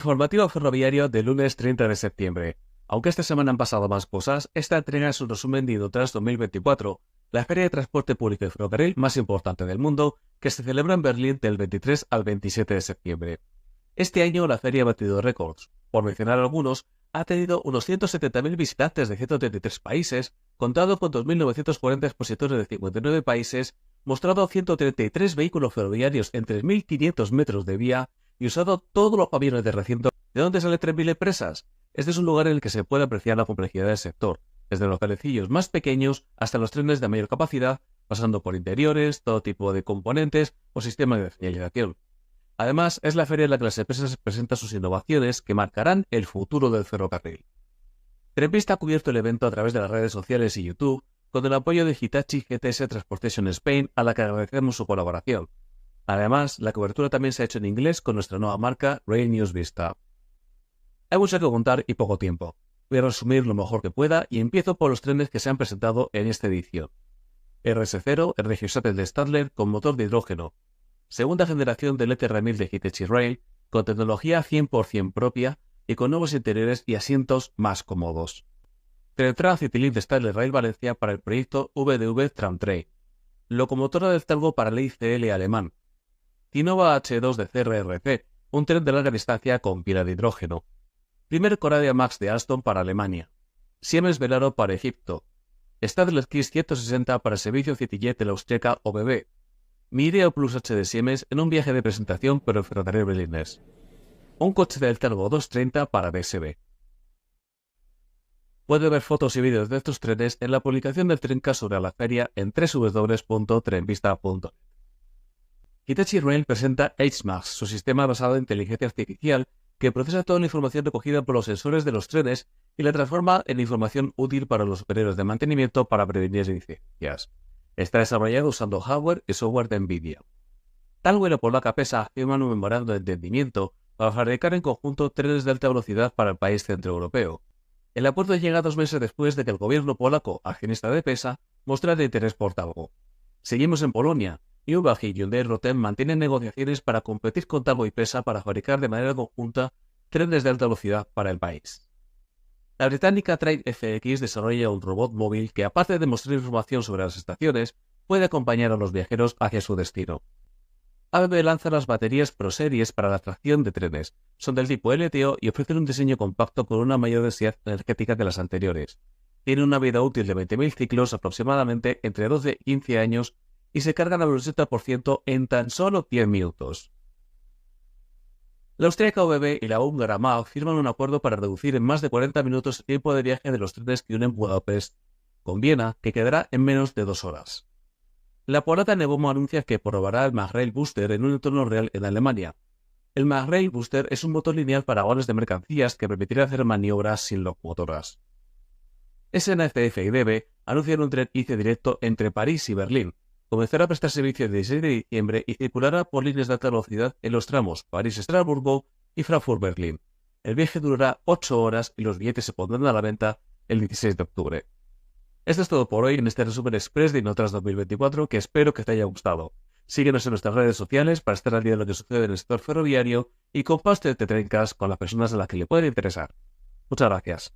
Informativo ferroviario del lunes 30 de septiembre. Aunque esta semana han pasado más cosas, esta entrega es un resumen de Indotras 2024, la feria de transporte público y ferrocarril más importante del mundo, que se celebra en Berlín del 23 al 27 de septiembre. Este año la feria ha batido récords. Por mencionar algunos, ha tenido unos 170.000 visitantes de 133 países, contado con 2.940 expositores de 59 países, mostrado 133 vehículos ferroviarios en 3.500 metros de vía y usado todos los pabellones de recinto. ¿De dónde salen 3.000 empresas? Este es un lugar en el que se puede apreciar la complejidad del sector, desde los calecillos más pequeños hasta los trenes de mayor capacidad, pasando por interiores, todo tipo de componentes o sistemas de señalización. Además, es la feria en la que las empresas presentan sus innovaciones que marcarán el futuro del ferrocarril. Trenvista ha cubierto el evento a través de las redes sociales y YouTube, con el apoyo de Hitachi GTS Transportation Spain, a la que agradecemos su colaboración. Además, la cobertura también se ha hecho en inglés con nuestra nueva marca Rail News Vista. Hay mucho que contar y poco tiempo. Voy a resumir lo mejor que pueda y empiezo por los trenes que se han presentado en esta edición. RS0, el Regio Shuttle de Stadler con motor de hidrógeno. Segunda generación del ETR1000 de Hitachi Rail, con tecnología 100% propia y con nuevos interiores y asientos más cómodos. Tren Citylink de Stadler Rail Valencia para el proyecto VDV Tramtrain. Locomotora del Talgo para el ICL alemán. Tinova H2 de CRRC, un tren de larga distancia con pila de hidrógeno. Primer Coradia Max de Alstom para Alemania. Siemens Velaro para Egipto. Stadler Kiss 160 para el servicio CityJet de la austríaca OBB. Mireo Plus H de Siemens en un viaje de presentación por el ferrocarril berlinés. Un coche del Talgo 230 para DSB. Puede ver fotos y vídeos de estos trenes en la publicación del Trenca sobre la feria en www.trenvista.net. Hitachi Rail presenta HMAX, su sistema basado en inteligencia artificial que procesa toda la información recogida por los sensores de los trenes y la transforma en información útil para los superiores de mantenimiento para prevenir incidencias. Está desarrollado usando hardware y software de NVIDIA. Talgo y la polaca PESA firman un memorando de entendimiento para fabricar en conjunto trenes de alta velocidad para el país centroeuropeo. El acuerdo llega 2 meses después de que el gobierno polaco, accionista de PESA, mostrara interés por Talgo. Seguimos en Polonia. UBAG y Hyundai Rotem mantienen negociaciones para competir con Talgo y PESA para fabricar de manera conjunta trenes de alta velocidad para el país. La británica Train FX desarrolla un robot móvil que, aparte de mostrar información sobre las estaciones, puede acompañar a los viajeros hacia su destino. ABB lanza las baterías Pro Series para la tracción de trenes. Son del tipo LTO y ofrecen un diseño compacto con una mayor densidad energética que las anteriores. Tienen una vida útil de 20.000 ciclos, aproximadamente entre 12 y 15 años, y se cargan al 80% en tan solo 10 minutos. La austríaca OBB y la húngara MAG firman un acuerdo para reducir en más de 40 minutos el tiempo de viaje de los trenes que unen Budapest con Viena, que quedará en menos de 2 horas. La polaca Nevomo anuncia que probará el MagRail Booster en un entorno real en Alemania. El MagRail Booster es un motor lineal para vagones de mercancías que permitirá hacer maniobras sin locomotoras. SNCF y DB anuncian un tren ICE directo entre París y Berlín. Comenzará a prestar servicio el 16 de diciembre y circulará por líneas de alta velocidad en los tramos París-Estrasburgo y Frankfurt-Berlín. El viaje durará 8 horas y los billetes se pondrán a la venta el 16 de octubre. Esto es todo por hoy en este resumen express de Indotras 2024 que espero que te haya gustado. Síguenos en nuestras redes sociales para estar al día de lo que sucede en el sector ferroviario y comparte este Trencast con las personas a las que le pueden interesar. Muchas gracias.